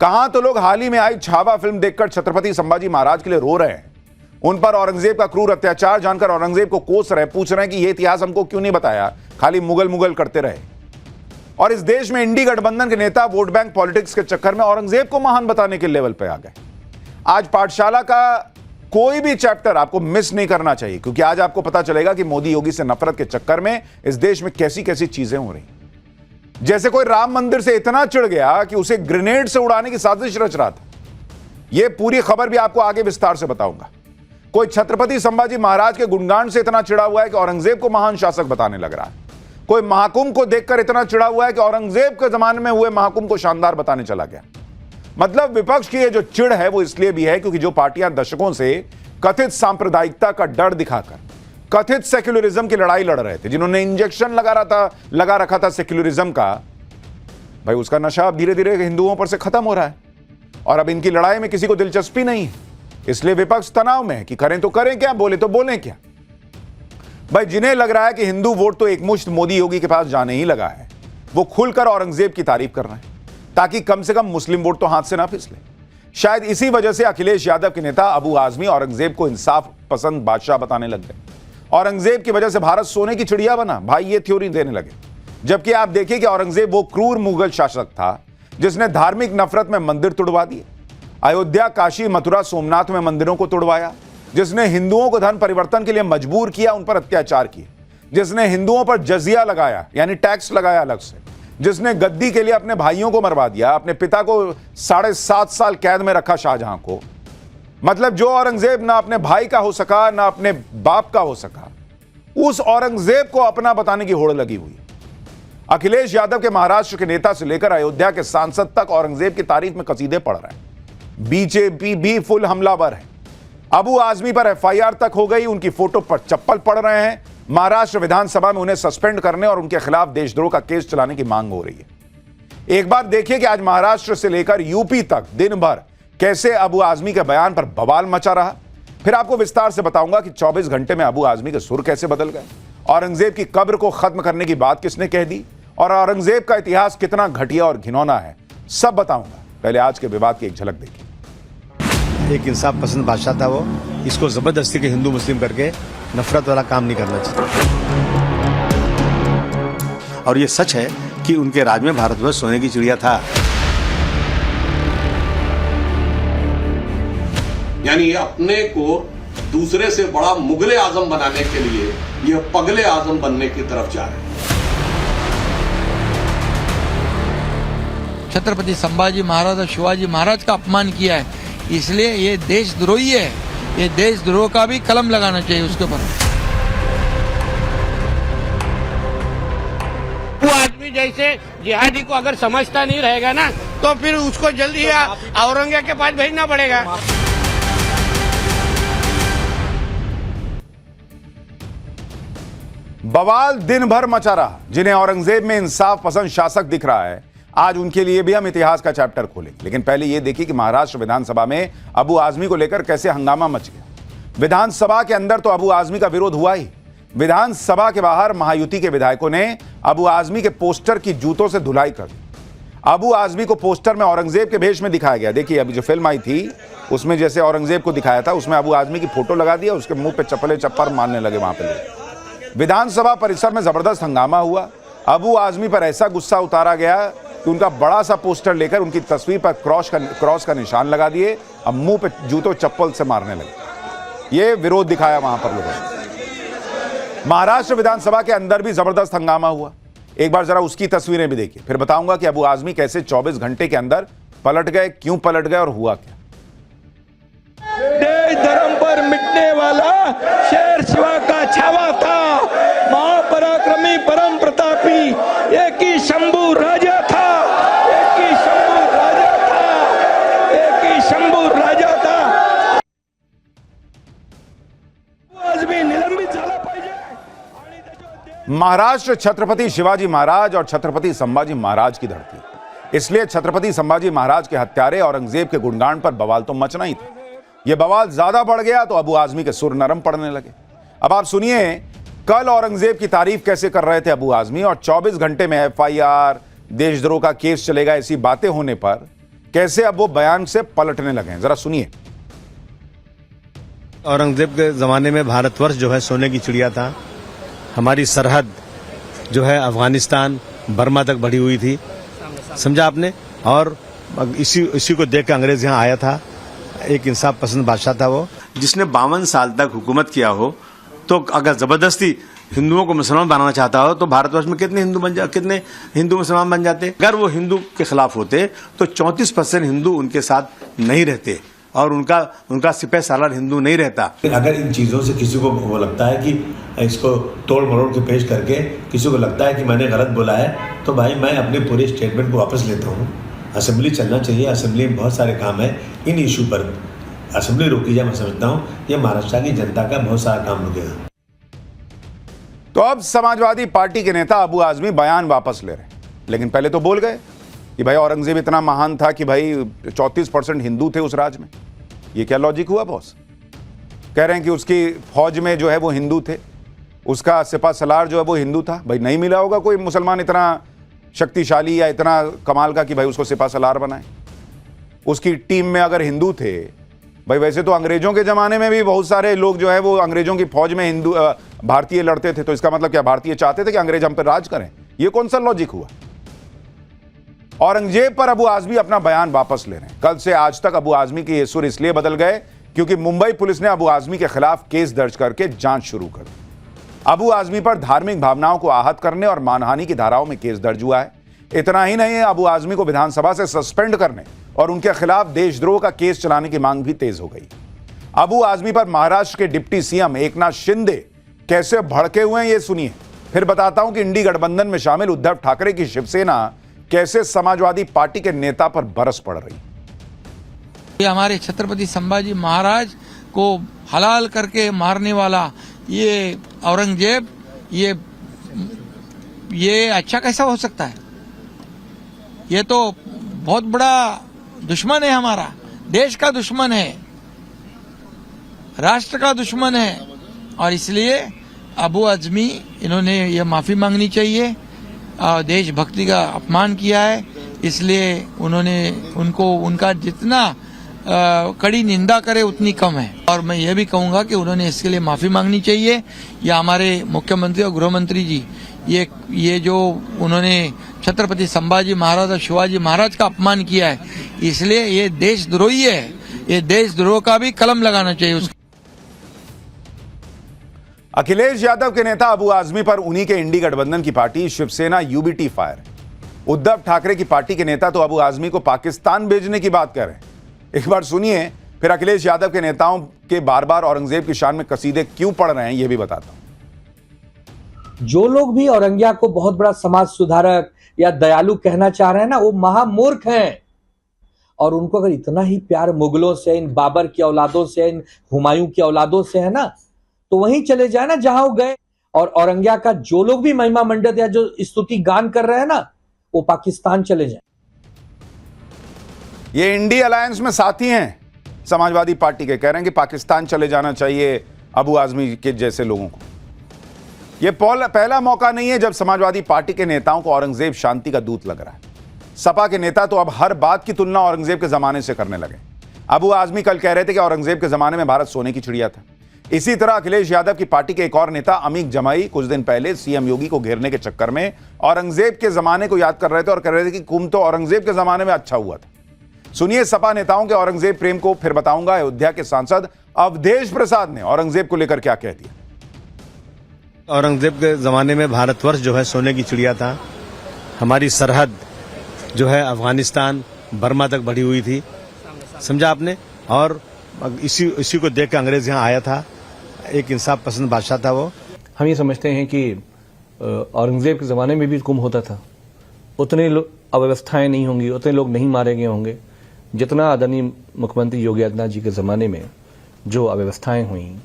कहां तो लोग हाल ही में आई छावा फिल्म देखकर छत्रपति संभाजी महाराज के लिए रो रहे हैं। उन पर औरंगजेब का क्रूर अत्याचार जानकर औरंगजेब को कोस रहे, पूछ रहे हैं कि यह इतिहास हमको क्यों नहीं बताया, खाली मुगल मुगल करते रहे। और इस देश में इंडी गठबंधन के नेता वोट बैंक पॉलिटिक्स के चक्कर में औरंगजेब को महान बताने के लेवल पे आ गए। आज पाठशाला का कोई भी चैप्टर आपको मिस नहीं करना चाहिए, क्योंकि आज आपको पता चलेगा कि मोदी योगी से नफरत के चक्कर में इस देश में कैसी कैसी चीजें हो रही। जैसे कोई राम मंदिर से इतना चिढ़ गया कि उसे ग्रेनेड से उड़ाने की साजिश रच रहा था। यह पूरी खबर भी आपको आगे विस्तार से बताऊंगा। कोई छत्रपति संभाजी महाराज के गुणगान से इतना चिढ़ा हुआ है कि औरंगजेब को महान शासक बताने लग रहा है। कोई महाकुंभ को देखकर इतना चिढ़ा हुआ है कि औरंगजेब के जमाने में हुए महाकुंभ को शानदार बताने चला गया। मतलब विपक्ष की ये जो चिढ़ है वो इसलिए भी है क्योंकि जो पार्टियां दशकों से कथित सांप्रदायिकता का डर दिखाकर कथित सेक्युलरिज्म की लड़ाई लड़ रहे थे, जिन्होंने इंजेक्शन लगा रखा था सेक्युलरिज्म का, भाई उसका नशा अब धीरे धीरे हिंदुओं पर से खत्म हो रहा है और अब इनकी लड़ाई में किसी को दिलचस्पी नहीं है। इसलिए विपक्ष तनाव में है कि करें तो करें क्या, बोले तो बोलें क्या। भाई जिन्हें लग रहा है कि हिंदू वोट तो एकमुश्त मोदी योगी के पास जाने ही लगा है, वो खुलकर औरंगजेब की तारीफ कर रहे हैं ताकि कम से कम मुस्लिम वोट तो हाथ से ना फिसले। शायद इसी वजह से अखिलेश यादव के नेता अबू आजमी औरंगजेब को इंसाफ पसंद बादशाह बताने लग गए। औरंगजेब की वजह से भारत सोने की चिड़िया बना, भाई ये थ्योरी देने लगे। जबकि आप देखिए कि औरंगजेब वो क्रूर मुगल शासक था जिसने धार्मिक नफरत में मंदिर तुड़वा दिए, अयोध्या, काशी, मथुरा, सोमनाथ में मंदिरों को तुड़वाया, जिसने हिंदुओं को धर्म परिवर्तन के लिए मजबूर किया, उन पर अत्याचार किए, जिसने हिंदुओं पर जजिया लगाया यानी टैक्स लगाया अलग से, जिसने गद्दी के लिए अपने भाइयों को मरवा दिया, अपने पिता को 7.5 साल कैद में रखा, शाहजहां को। मतलब जो औरंगजेब ना अपने भाई का हो सका ना अपने बाप का हो सका, उस औरंगजेब को अपना बताने की होड़ लगी हुई। अखिलेश यादव के महाराष्ट्र के नेता से लेकर अयोध्या के सांसद तक औरंगजेब की तारीफ में कसीदे पढ़ रहे हैं। बीजेपी भी फुल हमलावर है। अबू आजमी पर एफआईआर तक हो गई, उनकी फोटो पर चप्पल पड़ रहे हैं। महाराष्ट्र विधानसभा में उन्हें सस्पेंड करने और उनके खिलाफ देशद्रोह का केस चलाने की मांग हो रही है। एक बार देखिए कि आज महाराष्ट्र से लेकर यूपी तक दिन भर कैसे अबू आजमी के बयान पर बवाल मचा रहा। फिर आपको विस्तार से बताऊंगा कि 24 घंटे में अबू आजमी के सुर कैसे बदल गए, औरंगजेब की कब्र को खत्म करने की बात किसने कह दी और औरंगजेब का इतिहास कितना घटिया और घिनौना है, सब बताऊंगा। पहले आज के विवाद की एक झलक देखिए। एक इंसाफ पसंद बादशाह था वो, इसको जबरदस्ती के हिंदू मुस्लिम करके नफरत वाला काम नहीं करना चाहिए। और ये सच है कि उनके राज में भारतवर्ष सोने की चिड़िया था। यानी अपने को दूसरे से बड़ा मुगले आजम बनाने के लिए यह पगले आजम बनने की तरफ जा रहे हैं। छत्रपति संभाजी महाराज और शिवाजी महाराज का अपमान किया है, इसलिए ये देशद्रोही है। ये देशद्रोह का भी कलम लगाना चाहिए उसके ऊपर। वो आदमी जैसे जिहादी को अगर समझता नहीं रहेगा ना, तो फिर उसको जल्दी औरंगजेब के पास भेजना पड़ेगा। बवाल दिन भर मचा रहा। जिन्हें औरंगजेब में इंसाफ पसंद शासक दिख रहा है, आज उनके लिए भी हम इतिहास का चैप्टर खोलेंगे। लेकिन पहले यह देखिए कि महाराष्ट्र विधानसभा में अबू आजमी को लेकर कैसे हंगामा मच गया। विधानसभा के अंदर तो अबू आजमी का विरोध हुआ ही, विधानसभा के बाहर महायुति के विधायकों ने अबू आजमी के पोस्टर की जूतों से धुलाई कर दी। अबू आजमी को पोस्टर में औरंगजेब के भेष में दिखाया गया। देखिए अभी जो फिल्म आई थी उसमें जैसे औरंगजेब को दिखाया था, उसमें अबू आजमी की फोटो लगा दिया, उसके मुंह पे चप्पल मारने लगे वहां पे। विधानसभा परिसर में जबरदस्त हंगामा हुआ। अबू आजमी पर ऐसा गुस्सा उतारा गया कि उनका बड़ा सा पोस्टर लेकर उनकी तस्वीर पर क्रॉस का निशान लगा दिए, अब मुंह पे जूतों चप्पल से मारने लगे। ये विरोध दिखाया वहां पर लोगों ने। महाराष्ट्र विधानसभा के अंदर भी जबरदस्त हंगामा हुआ। एक बार जरा उसकी तस्वीरें भी देखिए, फिर बताऊंगा कि अबू आजमी कैसे 24 घंटे के अंदर पलट गए, क्यों पलट गए और हुआ क्या। देश धर्म पर मिटने वाला शेर शिवा का छावा था, महापराक्रमी परम प्रतापी एक ही शंभू राजा था, एक ही शंभू राजा था, एक ही शंभू राजा था। आज भी निलंबित झाला पाहिजे। महाराष्ट्र छत्रपति शिवाजी महाराज और छत्रपति संभाजी महाराज की धरती, इसलिए छत्रपति संभाजी महाराज के हत्यारे औरंगजेब के गुणगान पर बवाल तो मचना ही था। यह बवाल ज्यादा बढ़ गया तो अबू आजमी के सुर नरम पड़ने लगे। अब आप सुनिए कल औरंगजेब की तारीफ कैसे कर रहे थे अबू आजमी, और 24 घंटे में एफआईआर, देशद्रोह का केस चलेगा, ऐसी बातें होने पर कैसे अब वो बयान से पलटने लगे हैं, जरा सुनिए। औरंगजेब के ज़माने में भारतवर्ष जो है सोने की चिड़िया था। हमारी सरहद जो है अफगानिस्तान बर्मा तक बढ़ी हुई थी, समझा आपने। और इसी को देख के अंग्रेज यहाँ आया था। एक इंसाफ पसंद बादशाह था वो, जिसने 52 साल तक हुकूमत किया हो। तो अगर जबरदस्ती हिंदुओं को मुसलमान बनाना चाहता हो तो भारतवर्ष में कितने हिंदू मुसलमान बन जाते। अगर वो हिंदू के खिलाफ होते तो 34% हिंदू उनके साथ नहीं रहते और उनका सिपह सालार हिंदू नहीं रहता। अगर इन चीज़ों से किसी को वो लगता है कि इसको तोड़ मरोड़ के पेश करके किसी को लगता है कि मैंने गलत बोला है, तो भाई मैं अपने पूरे स्टेटमेंट को वापस लेता हूँ। असेंबली चलना चाहिए, असेंबली में बहुत सारे काम है। इन इशू पर असेंबली रोकी जाए, मैं समझता हूँ ये महाराष्ट्र की जनता का बहुत सारा काम रुकेगा। तो अब समाजवादी पार्टी के नेता अबू आजमी बयान वापस ले रहे हैं, लेकिन पहले तो बोल गए कि भाई औरंगजेब इतना महान था कि भाई 34% हिंदू थे उस राज में। ये क्या लॉजिक हुआ बॉस? कह रहे हैं कि उसकी फौज में जो है वो हिंदू थे, उसका सिपा सलार जो है वो हिंदू था। भाई नहीं मिला होगा कोई मुसलमान इतना शक्तिशाली या इतना कमाल का कि भाई उसको सिपा सलार बनाए। उसकी टीम में अगर हिंदू थे, भाई वैसे तो अंग्रेजों के जमाने में भी बहुत सारे लोग जो है वो अंग्रेजों की फौज में हिंदू भारतीय लड़ते थे, तो इसका मतलब क्या भारतीय चाहते थे कि अंग्रेज हम पर राज करें? ये कौन सा लॉजिक हुआ? औरंगजेब पर अबू आजमी अपना बयान वापस ले रहे हैं। कल से आज तक अबू आजमी के ये सुर इसलिए बदल गए क्योंकि मुंबई पुलिस ने अबू आजमी के खिलाफ केस दर्ज करके जांच शुरू कर दी। अबू आजमी पर धार्मिक भावनाओं को आहत करने और मानहानि की धाराओं में केस दर्ज हुआ है। इतना ही नहीं है, अबू आजमी को विधानसभा से सस्पेंड करने और उनके खिलाफ देशद्रोह का केस चलाने की मांग भी तेज हो गई। अबू आजमी पर महाराष्ट्र के डिप्टी सीएम एकनाथ शिंदे कैसे भड़के हुए हैं ये सुनिए, फिर बताता हूं कि इंडी गठबंधन में शामिल उद्धव ठाकरे की शिवसेना कैसे समाजवादी पार्टी के नेता पर बरस पड़ रही। ये हमारे छत्रपति संभाजी महाराज को हलाल करके मारने वाला ये औरंगजेब, ये अच्छा कैसा हो सकता है? ये तो बहुत बड़ा दुश्मन है, हमारा देश का दुश्मन है, राष्ट्र का दुश्मन है। और इसलिए अबू आजमी इन्होंने ये माफी मांगनी चाहिए। देशभक्ति का अपमान किया है, इसलिए उनका जितना कड़ी निंदा करे उतनी कम है। और मैं ये भी कहूंगा कि उन्होंने इसके लिए माफी मांगनी चाहिए। या हमारे मुख्यमंत्री और गृह मंत्री जी, ये जो उन्होंने छत्रपति संभाजी महाराज और शिवाजी महाराज का अपमान किया है, इसलिए ये देशद्रोही है। ये देशद्रोह का भी कलम लगाना चाहिए उसको। अखिलेश यादव के नेता अबू आजमी पर उन्हीं के इंडी गठबंधन की party Shiv Sena UBT fire. Uddhav Thackeray की पार्टी के नेता तो अबू आजमी को पाकिस्तान भेजने की बात कर रहे हैं। एक बार सुनिए, फिर अखिलेश यादव के नेताओं के बार बार औरंगजेब की शान में कसीदे क्यों पढ़ रहे हैं ये भी बताता हूं। जो लोग भी औरंगिया को बहुत बड़ा समाज सुधारक या दयालु कहना चाह रहे हैं ना, वो महामूर्ख हैं। और उनको अगर इतना ही प्यार मुगलों से, इन बाबर की औलादों से, इन हुमायूं की औलादों से है ना, तो वहीं चले जाए ना जहां वो गए। और औरंगिया का जो लोग भी महिमा मंडित या जो स्तुति गान कर रहे हैं ना, वो पाकिस्तान चले जाए। ये इंडी अलायंस में साथी हैं समाजवादी पार्टी के, कह रहे हैं कि पाकिस्तान चले जाना चाहिए अबू आजमी के जैसे लोगों को। यह पहला मौका नहीं है जब समाजवादी पार्टी के नेताओं को औरंगजेब शांति का दूत लग रहा है। सपा के नेता तो अब हर बात की तुलना औरंगजेब के जमाने से करने लगे। अबू आजमी कल कह रहे थे कि औरंगजेब के जमाने में भारत सोने की चिड़िया था। इसी तरह अखिलेश यादव की पार्टी के एक और नेता अमीक जमाई कुछ दिन पहले सीएम योगी को घेरने के चक्कर में औरंगजेब के जमाने को याद कर रहे थे और कह रहे थे कि कुंभ तो औरंगजेब के जमाने में अच्छा हुआ था। सुनिए सपा नेताओं के औरंगजेब प्रेम को, फिर बताऊंगा अयोध्या के सांसद अवधेश प्रसाद ने औरंगजेब को लेकर क्या कह दिया। औरंगजेब के ज़माने में भारतवर्ष जो है सोने की चिड़िया था। हमारी सरहद जो है अफगानिस्तान बर्मा तक बढ़ी हुई थी, समझा आपने। और इसी को देख के अंग्रेज यहाँ आया था। एक इंसाफ पसंद बादशाह था वो। हम ये समझते हैं कि औरंगजेब के ज़माने में भी कुंभ होता था। उतने अव्यवस्थाएं नहीं होंगी, उतने लोग नहीं मारे गए होंगे जितना आदरणीय मुख्यमंत्री योगी आदित्यनाथ जी के ज़माने में जो अव्यवस्थाएं हुई।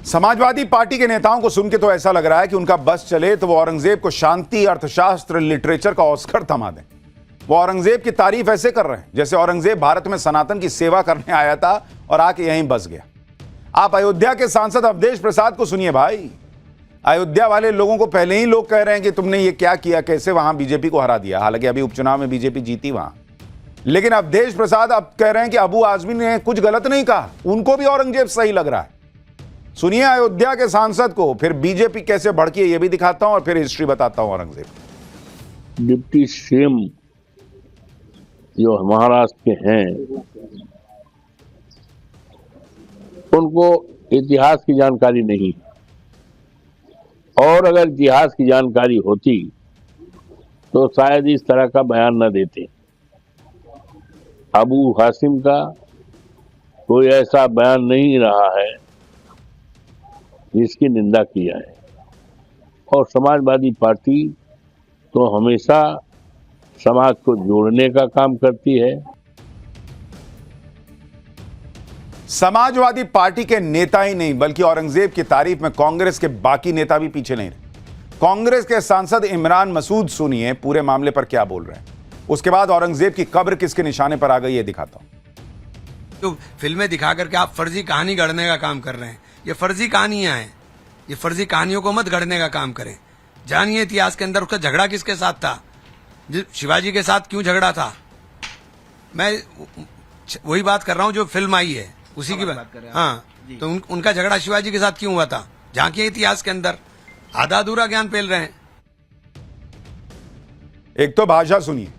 समाजवादी पार्टी के नेताओं को सुन के तो ऐसा लग रहा है कि उनका बस चले तो वो औरंगजेब को शांति, अर्थशास्त्र, लिटरेचर का ऑस्कर थमा दें। वो औरंगजेब की तारीफ ऐसे कर रहे हैं जैसे औरंगजेब भारत में सनातन की सेवा करने आया था और आके यहीं बस गया। आप अयोध्या के सांसद अवधेश प्रसाद को सुनिए भाई। अयोध्या वाले लोगों को पहले ही लोग कह रहे हैं कि तुमने ये क्या किया, कैसे वहां बीजेपी को हरा दिया। हालांकि अभी उपचुनाव में बीजेपी जीती वहां, लेकिन अवधेश प्रसाद अब कह रहे हैं कि अबू आजमी ने कुछ गलत नहीं कहा, उनको भी औरंगजेब सही लग रहा है। सुनिए अयोध्या के सांसद को, फिर बीजेपी कैसे भड़की है ये भी दिखाता हूं और फिर हिस्ट्री बताता हूं औरंगजेब। डिप्टी सीएम जो महाराष्ट्र के हैं उनको इतिहास की जानकारी नहीं, और अगर इतिहास की जानकारी होती तो शायद इस तरह का बयान न देते। अबू हासिम का कोई ऐसा बयान नहीं रहा है जिसकी निंदा किया है, और समाजवादी पार्टी तो हमेशा समाज को जोड़ने का काम करती है। समाजवादी पार्टी के नेता ही नहीं बल्कि औरंगजेब की तारीफ में कांग्रेस के बाकी नेता भी पीछे नहीं रहे। कांग्रेस के सांसद इमरान मसूद सुनिए पूरे मामले पर क्या बोल रहे हैं, उसके बाद औरंगजेब की कब्र किसके निशाने पर आ गई ये दिखाता हूं। तो फिल्में दिखा करके आप फर्जी कहानी गढ़ने का काम कर रहे हैं। ये फर्जी कहानियां हैं, ये फर्जी कहानियों को मत गढ़ने का काम करें। जानिए इतिहास के अंदर उसका झगड़ा किसके साथ था, शिवाजी के साथ क्यों झगड़ा था। मैं वही बात कर रहा हूं जो फिल्म आई है उसी की बात कर रहे हैं। हाँ, तो उनका झगड़ा शिवाजी के साथ क्यों हुआ था, झांकिए इतिहास के अंदर। आधा अधूरा ज्ञान फैल रहे हैं। एक तो भाषा सुनिए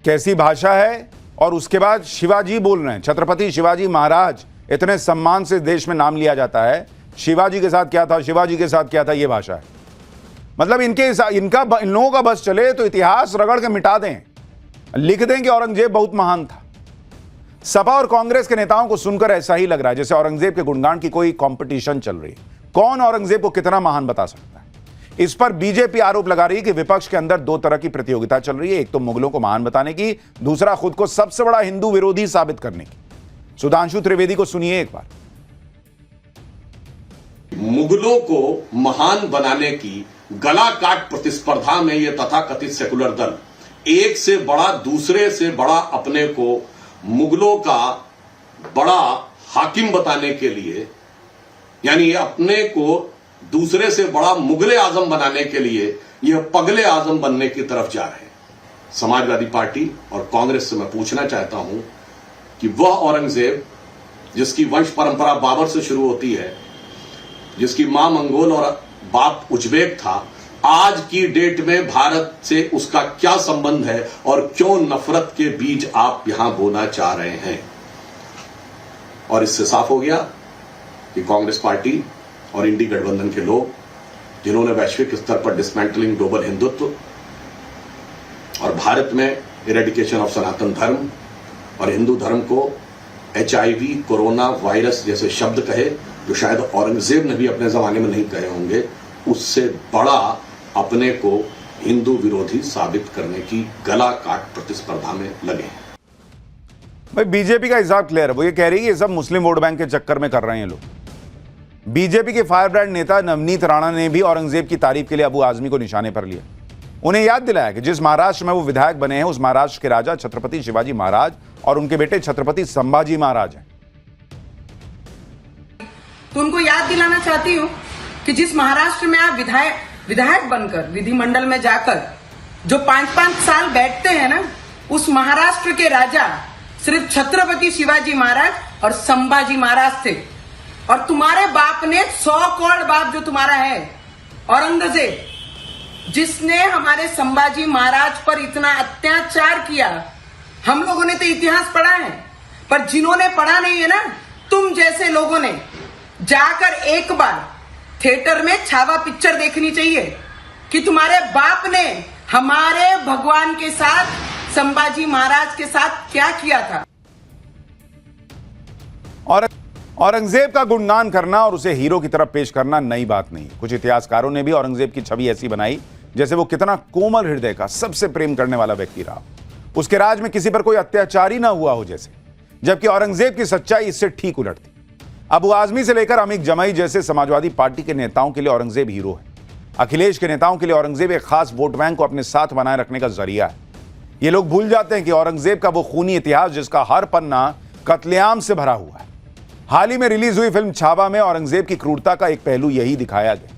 कैसी भाषा है, और उसके बाद शिवाजी बोल रहे हैं, छत्रपति शिवाजी महाराज, इतने सम्मान से देश में नाम लिया जाता है। शिवाजी के साथ क्या था, शिवाजी के साथ क्या था, ये भाषा है। मतलब इन लोगों का बस चले तो इतिहास रगड़ के मिटा दें, लिख दें कि औरंगजेब बहुत महान था। सपा और कांग्रेस के नेताओं को सुनकर ऐसा ही लग रहा है जैसे औरंगजेब के गुणगान की कोई कंपटीशन चल रही है। कौन औरंगजेब को कितना महान बता सकता है। इस पर बीजेपी आरोप लगा रही है कि विपक्ष के अंदर दो तरह की प्रतियोगिता चल रही है, एक तो मुगलों को महान बताने की, दूसरा खुद को सबसे बड़ा हिंदू विरोधी साबित करने की। सुधांशु त्रिवेदी को सुनिए एक बार। मुगलों को महान बनाने की गला काट प्रतिस्पर्धा में ये तथाकथित सेकुलर दल एक से बड़ा दूसरे से बड़ा अपने को मुगलों का बड़ा हाकिम बताने के लिए, यानी ये अपने को दूसरे से बड़ा मुगले आजम बनाने के लिए यह पगले आजम बनने की तरफ जा रहे हैं। समाजवादी पार्टी और कांग्रेस से मैं पूछना चाहता हूं कि वह औरंगजेब जिसकी वंश परंपरा बाबर से शुरू होती है, जिसकी मां मंगोल और बाप उज्बेक था, आज की डेट में भारत से उसका क्या संबंध है और क्यों नफरत के बीज आप यहां बोना चाह रहे हैं। और इससे साफ हो गया कि कांग्रेस पार्टी और इंडी गठबंधन के लोग जिन्होंने वैश्विक स्तर पर डिसमेंटलिंग ग्लोबल हिंदुत्व और भारत में इरेडिकेशन ऑफ सनातन धर्म और हिंदू धर्म को HIV, कोरोना वायरस जैसे शब्द कहे जो शायद औरंगजेब ने भी अपने जमाने में नहीं कहे होंगे, उससे बड़ा अपने को हिंदू विरोधी साबित करने की गला काट प्रतिस्पर्धा में लगे हैं। भाई बीजेपी का हिसाब क्लियर है, वो ये कह रही है ये सब मुस्लिम वोट बैंक के चक्कर में कर रहे हैं लोग। बीजेपी के फायर ब्रांड नेता नवनीत राणा ने भी औरंगजेब की तारीफ के लिए अबू आजमी को निशाने पर लिया। उन्हें याद दिलाया कि जिस महाराष्ट्र में वो विधायक बने हैं उस महाराष्ट्र के राजा छत्रपति शिवाजी महाराज और उनके बेटे छत्रपति संभाजी महाराज हैं। तो उनको याद दिलाना चाहती हूँ कि जिस महाराष्ट्र में आप विधायक बनकर विधिमंडल में जाकर जो 5-5 साल बैठते हैं ना, उस महाराष्ट्र के राजा सिर्फ छत्रपति शिवाजी महाराज और संभाजी महाराज थे। और तुम्हारे बाप ने 100 करोड़ बाप जो तुम्हारा है औरंगजेब, जिसने हमारे संभाजी महाराज पर इतना अत्याचार किया। हम लोगों ने तो इतिहास पढ़ा है, पर जिन्होंने पढ़ा नहीं है ना, तुम जैसे लोगों ने जाकर एक बार थिएटर में छावा पिक्चर देखनी चाहिए कि तुम्हारे बाप ने हमारे भगवान के साथ, संभाजी महाराज के साथ क्या किया था। और औरंगजेब का गुणगान करना और उसे हीरो की तरफ पेश करना नई बात नहीं। कुछ इतिहासकारों ने भी औरंगजेब की छवि ऐसी बनाई जैसे वो कितना कोमल हृदय का, सबसे प्रेम करने वाला व्यक्ति रहा, उसके राज में किसी पर कोई अत्याचार ही ना हुआ हो जैसे। जबकि औरंगजेब की सच्चाई इससे ठीक उलट थी। अबू आजमी से लेकर अमीर जमाई जैसे समाजवादी पार्टी के नेताओं के लिए औरंगजेब हीरो है। अखिलेश के नेताओं के लिए औरंगजेब एक खास वोट बैंक को अपने साथ बनाए रखने का जरिया है। ये लोग भूल जाते हैं कि औरंगजेब का वो खूनी इतिहास जिसका हर पन्ना कत्लेआम से भरा हुआ है। हाल ही में रिलीज हुई फिल्म छावा में औरंगजेब की क्रूरता का एक पहलू यही दिखाया गया।